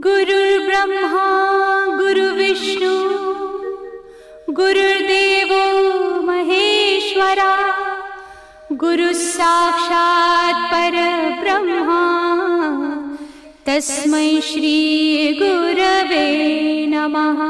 गुरुर्ब्रह्मा गुरुर्विष्णू गुरुर्देवो महेश्वरा गुरुसाक्षात् परब्रह्मा तस्मै श्री गुरवे नमः।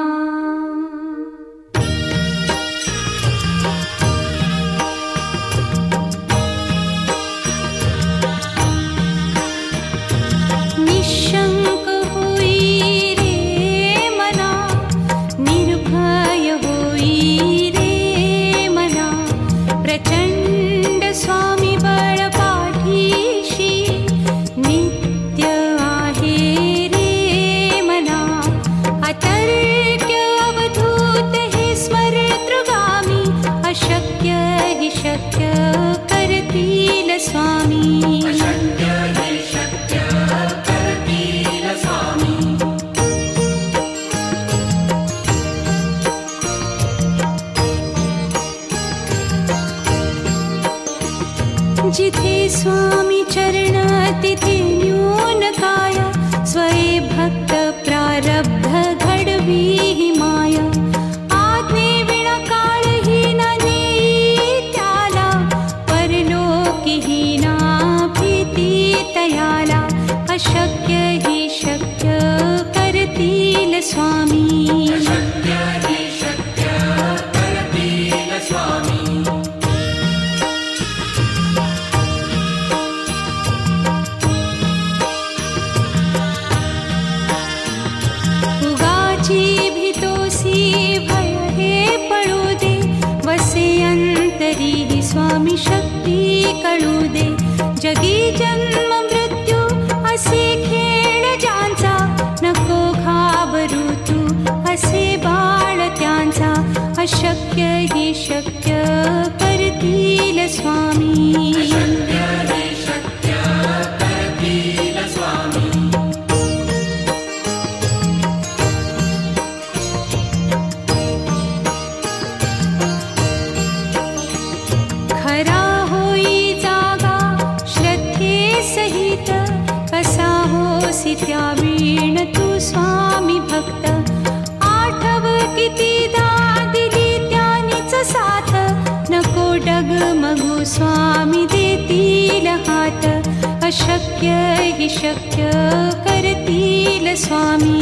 जिथे स्वामी चरण तिथे न्यून काय स्वये भक्त प्रारब्ध घडवी ही माया। आज्ञे विना काळही ना नेई त्याला परलोकी ही ना भीती तयाला। अशक्य ही शक्य करतील स्वामी। स्वामी शक्ती कळू दे जगी जन्म मृत्यू असे खेळ ज्यांचा नको घाबरू तू असे बाळ त्यांचा। अशक्य ही शक्य करतील स्वामी। त्यावीण तू स्वामी भक्त आठव कितीदा दिली त्यानीच साथ। नको डगमगू स्वामी देतील हात। अशक्य ही शक्य करतील स्वामी।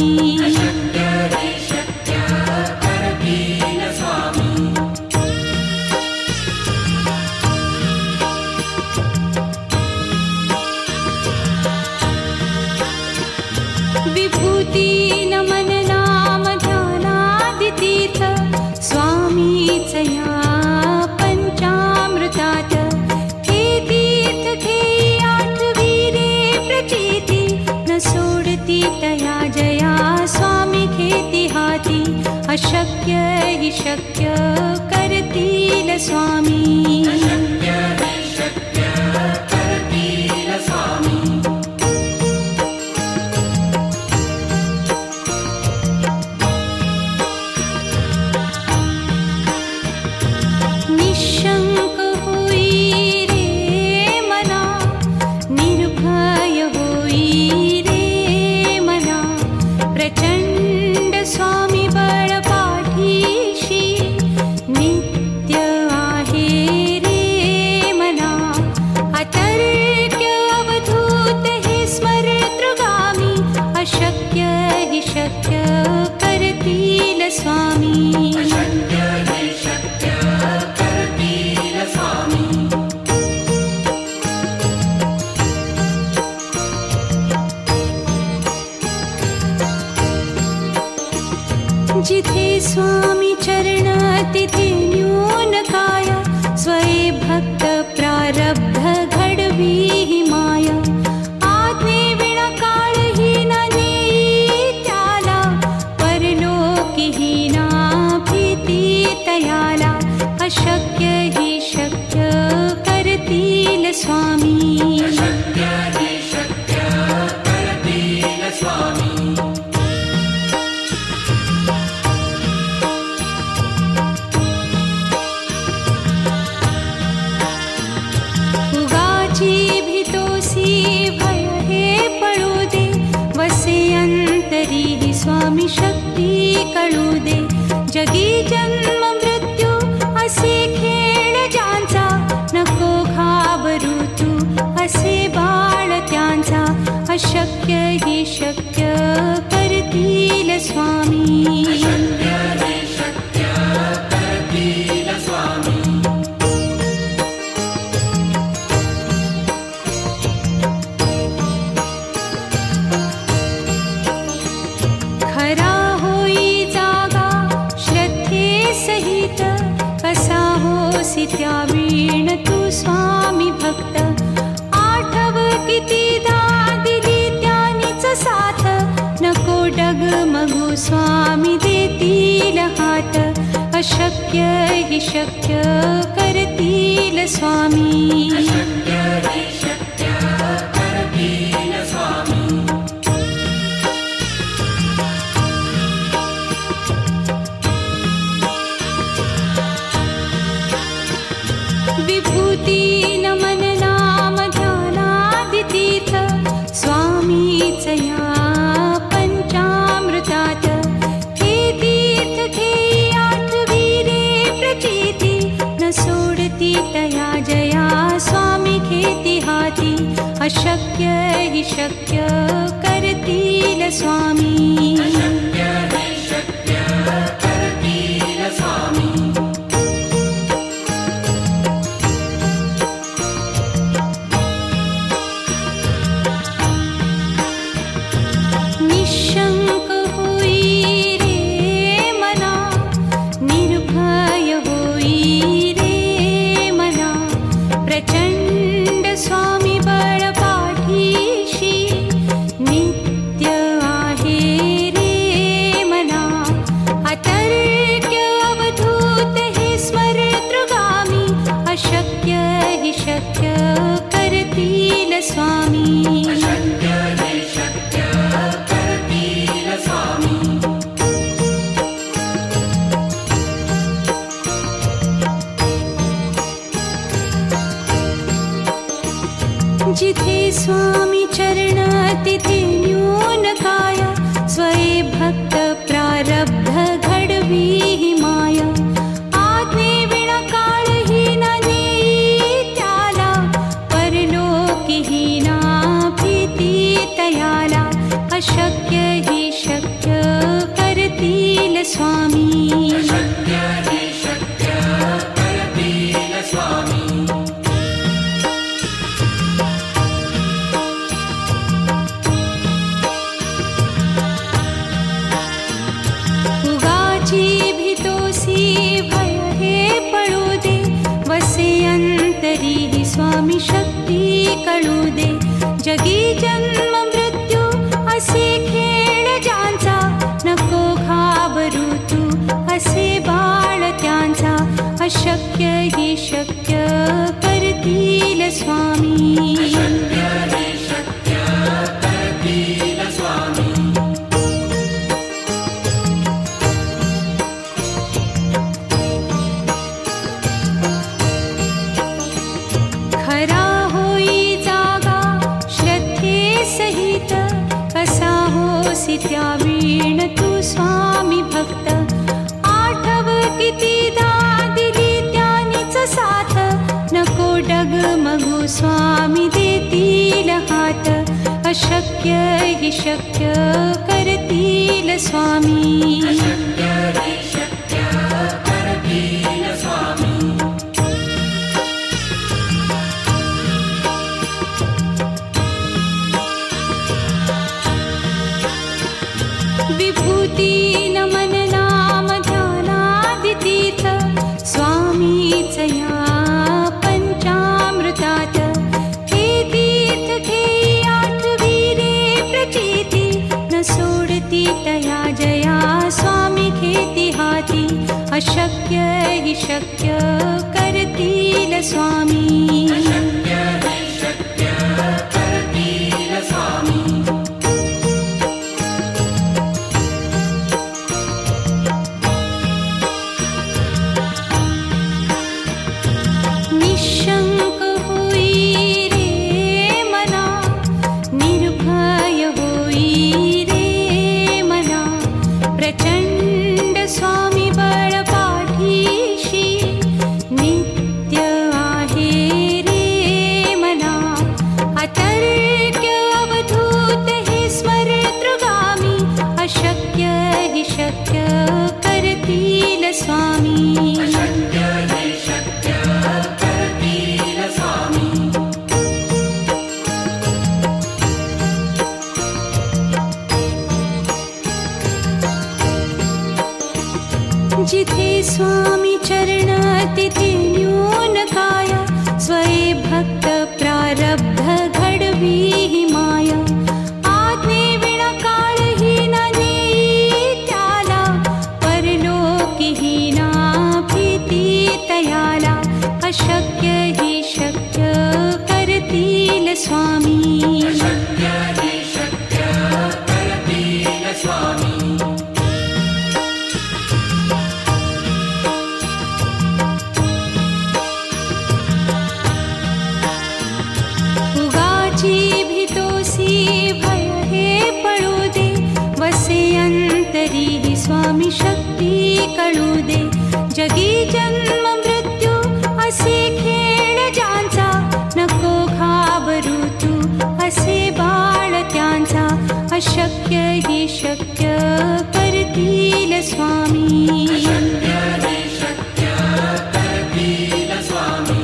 विभूती नमन नाम ध्यानादितीर्थ स्वामीच या पंचामृतात। हे तीर्थ घेई आठवी रे प्रचिती न सोडती तया जया स्वामी घेती हाती। अशक्य ही शक्य करतील स्वामी। जिथे स्वामी चरण तिथे न्यून काय स्वये भक्त प्रारब्ध घडवी ही माया। आज्ञे विना काळही ना नेई त्याला परलोकी ही ना भीती तयाला। अशक्य ही शक्य करतील स्वामी। तरीही स्वामी शक्ती कळू दे. जगी जन्म मृत्यू असे खेळ ज्यांचा, नको घाबरू तू असे बाळ त्यांचा. अशक्य ही शक्य करतील स्वामी. खरा होई जागा श्रद्धे सहित, कसा होसी त्या वीण तू स्वामी भक्त. आठव कितीदा दिली त्यानीच साथ, नको डगमगू स्वामी देतील हात. अशक्य ही शक्य करतील स्वामी. विभूती नमन नाम ध्यानादितीर्थ, स्वामीच या पंचामृतात. हे तीर्थ घेई आठवी रे प्रचिती, न सोडती तया जया स्वामी घेती हाती. अशक्य ही शक्य करतील स्वामी. निशंक होई रे मना, निर्भय होई रे मना. प्रचंड स्वामी बळ पाठीशी, नित्य आहे रे मना. अतर्क्य अवधूत हे स्मरतृगामी, अशक्य हि शक्य करतील स्वामी. जिथे स्वामी चरण तिथे न्यून काया, स्वये भक्त प्रारब्ध घडवी ही माया. आज्ञे विना काळही न नेई त्याला, परलोकीही ना भीती तयाला. अशक्य ही शक्य करतील स्वामी. भय हे पळू दे, वसे अंतरी ही स्वामी शक्ती कळू दे. जगी जन्म मृत्यू असे खेळ ज्यांचा, नको घाबरू तू असे बाळ त्यांचा. अशक्य ही शक्य करतील स्वामी. खरा होई जागा श्रद्धे सहित, कसा होसी त्या वीण तू स्वामी भक्त. आठव कितीदा दिली त्यानीच साथ, नको डगमगू स्वामी देतील हात. अशक्य हि शक्य करतील स्वामी. विभूती नमन नाम ध्यानादितीर्थ, स्वामीच या पंचामृतात. हे तीर्थ घेई आठवी रे प्रचिती, न सोडती तया जया स्वामी घेती हाती. अशक्य हि शक्य करतील स्वामी. निशंक होई रे मना, निर्भय होई रे स्वामी अशक्य हे शक्य करतील स्वामी जिथे स्वामी चरण तिथे न्यून काया स्वये भक्त प्रारब्ध घडवी ही माया आज्ञे विना काळही न नेई त्याला परलोकीही ना भीती तयाला अशक्य ही शक्य करतील स्वामी अशक्य हे शक्य करतील स्वामी स्वामी शक्ती कळू दे जगी जन्म मृत्यू असे खेळ ज्यांचा नको घाबरू तू असे बाळ त्यांचा अशक्य ही शक्य करतील स्वामी अशक्य हे शक्य करतील स्वामी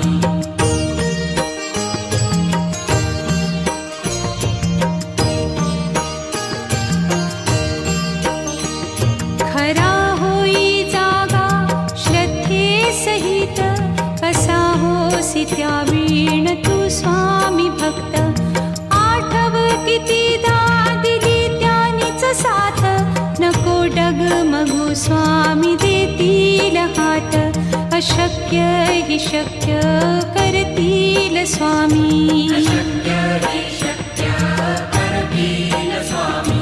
त्यावीण तू स्वामी भक्त आठव कितीदा दिली त्यानीच साथ नको डगमगू स्वामी देतील हात अशक्य ही शक्य करतील स्वामी अशक्य हे शक्य करतील स्वामी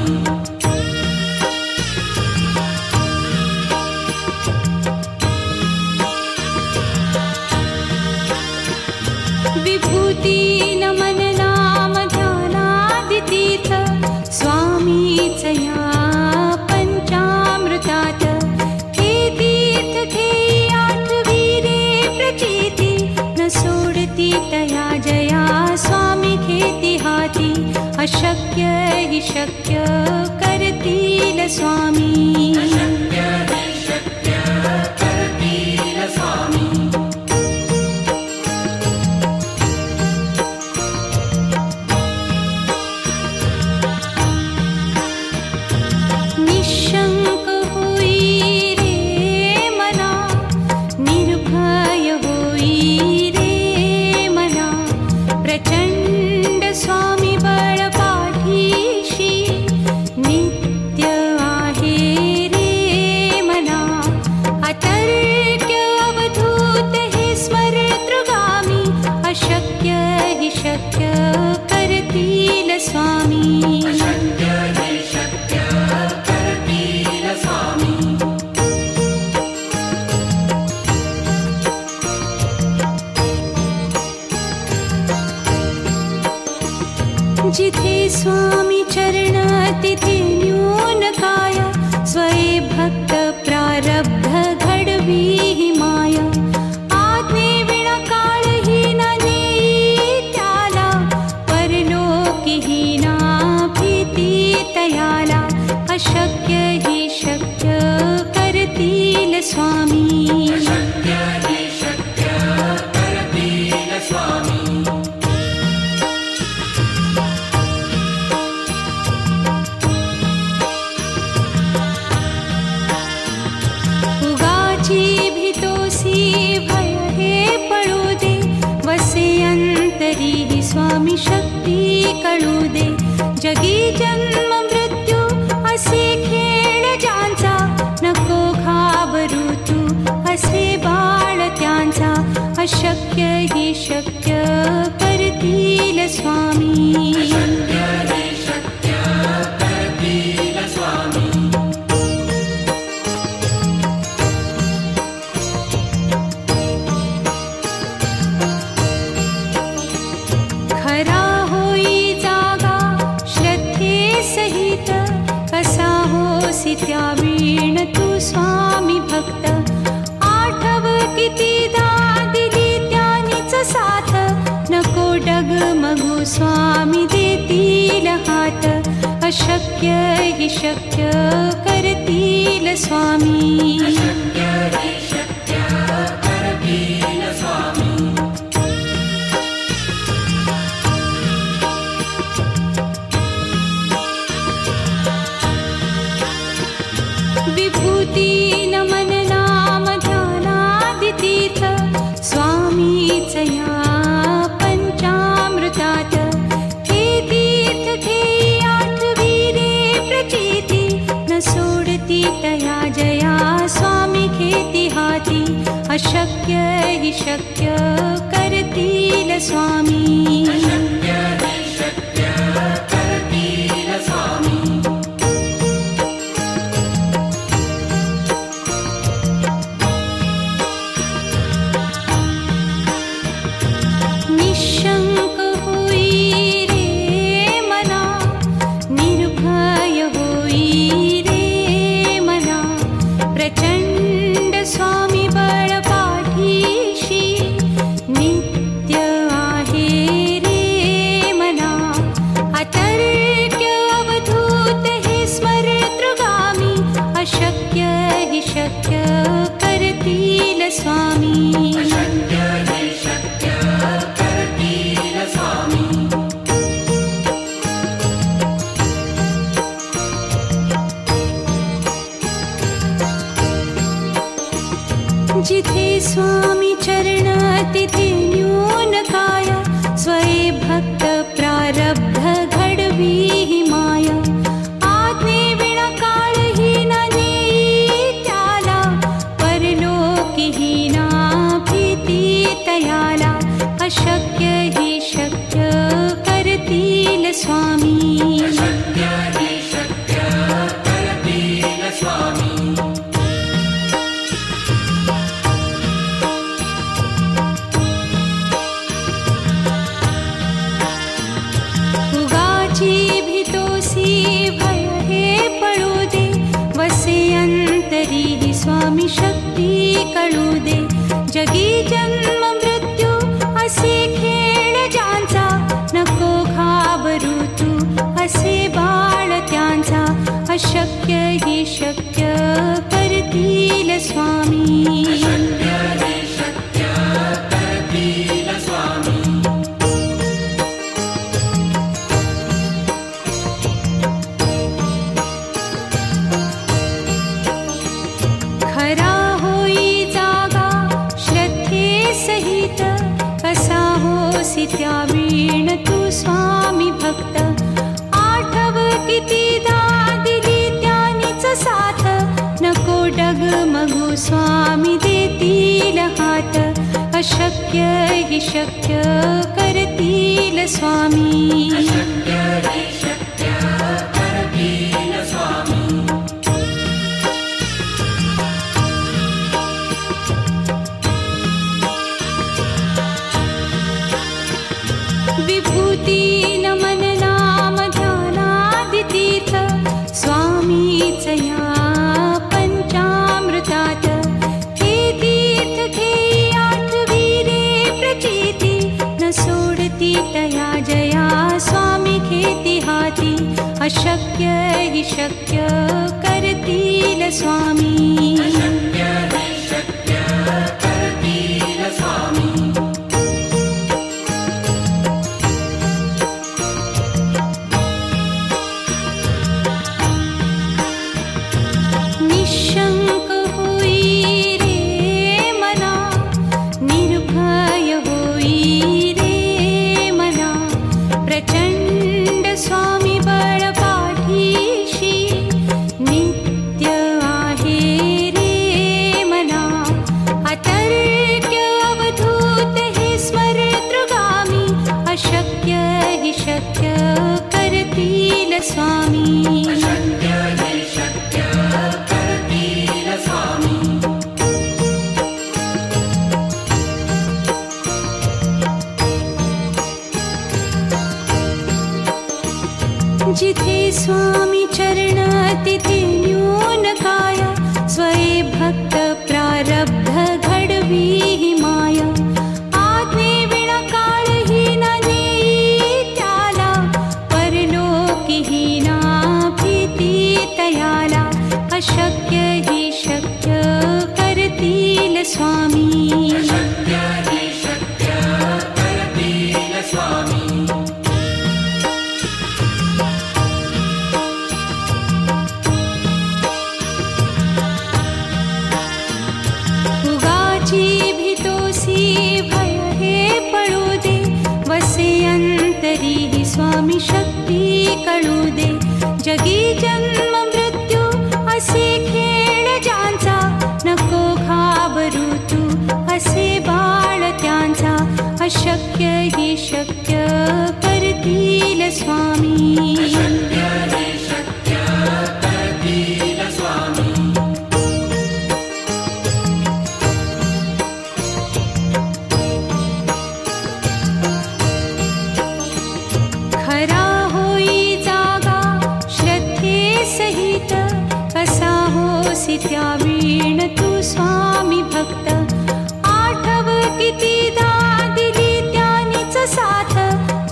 विभूती नमन नाम ध्यानादितीर्थ स्वामीच या पंचामृतात हे तीर्थ घेई आठवी रे प्रचिती न सोडती तया जया स्वामी घेती हाती अशक्य ही शक्य करतील स्वामी अशक्य हे शक्य करतील स्वामी स्वामी अशक्य हे शक्य करतील स्वामी जिथे स्वामी चरण तिथे न्यून काया स्वये भक्त प्रारब्ध घडवी ही माया आज्ञे विना काळही न नेई त्याला परलोकीही ना भीती तयाला अशक्य ही शक्य करतील स्वामी अशक्य हे शक्य करतील स्वामी स्वामी शक्ती कळू दे जगी जन्म मृत्यू असे खेळ ज्यांचा नको घाबरू तू असे बाळ त्यांचा अशक्य ही शक्य करतील स्वामी अशक्य हे शक्य करतील स्वामी त्यावीण तू स्वामी भक्त आठव कितीदा दिली त्यानीच साथ नको डगमगू स्वामी देतील हात अशक्य अशक्य हि शक्य करतील स्वामी. अशक्य हि शक्य करतील स्वामी. विभूती नमन नाम ध्यानादितीर्थ स्वामीच या पंचामृतात. हे तीर्थ घेई आठविरे प्रचिती न सोडती तया जया स्वामी घेती हाती. अशक्य हि शक्य करतील स्वामी. अशक्य हि शक्य करतील स्वामी. निशंक होई रे मना, निर्भय होई रे मना. प्रचंड स्वामी बळ पाठीशी नित्य आहे रे मना. अतर्क्य अवधूत हे स्मरतृगामी. अशक्य हि शक्य करतील स्वामी. अशक्य हि शक्य करतील स्वामी. जिथे स्वामी चरण तिथे न्यून काय. स्वये भक्त प्रारब्ध घडवी हि माया. आज्ञे विना काळही न नेई त्याला. परलोकी हि ना भीती तयाला. अशक्य हि शक्य करतील स्वामी. अशक्य हि शक्य करतील स्वामी. उगाची भीतोसी भय हे पळू दे. वसे अंतरी हि स्वामी शक्ती कळू दे. जगी जन्म मृत्यू असे खेळ ज्यांचा. नको घाबरू तू असे बाळ त्यांचा. अशक्य हि शक्य करतील स्वामी. अशक्य हि शक्य करतील स्वामी. खरा होई जागा श्रद्धे सहित. कसा होसी त्या वीण तू स्वामी भक्त. आठव कितीदा दिली त्यानीच साथ. नको डगमगू स्वामी देतील हात. अशक्य हि शक्य करतील स्वामी. अशक्य हि शक्य करतील स्वामी. विभूती नमन नाम ध्यानादितीर्थ स्वामीच या पंचामृतात. हे तीर्थ घेई आठविरे प्रचिती न सोडती तया जया स्वामी घेती हाती. अशक्य हि शक्य करतील स्वामी. अशक्य हि शक्य करतील स्वामी. निशंक होई रे मना, निर्भय होई रे मना. प्रचंड स्वामी बळ पाठीशी नित्य आहे जगी जन्म मृत्यू असे खेळ ज्यांचा, नको घाबरू तू असे बाळ त्यांचा. अशक्य ही शक्य करतील स्वामी. अशक्य हे शक्य करतील स्वामी. खरा होई जागा श्रद्धे सहित, कसा होसी त्या वीण तू स्वामी भक्त. आठव कितीदा दिली त्यानीच साथ,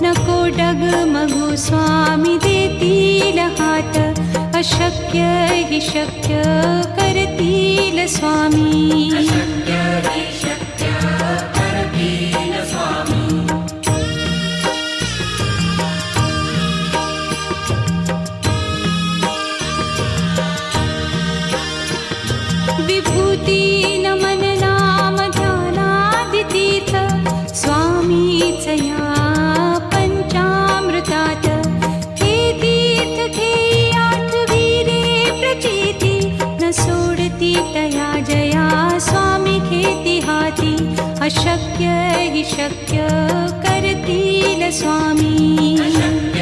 नको डगमगू स्वामी देतील हात. अशक्य ही शक्य करतील स्वामी. अशक्य हे शक्य करतील स्वामी. विभूती नमन नाम ध्यानादितीर्थ, स्वामीच या पंचामृतात. हे तीर्थ घेई आठवी रे प्रचिती, न सोडती तया जया स्वामी घेती हाती. अशक्य ही शक्य करतील स्वामी. अशक्य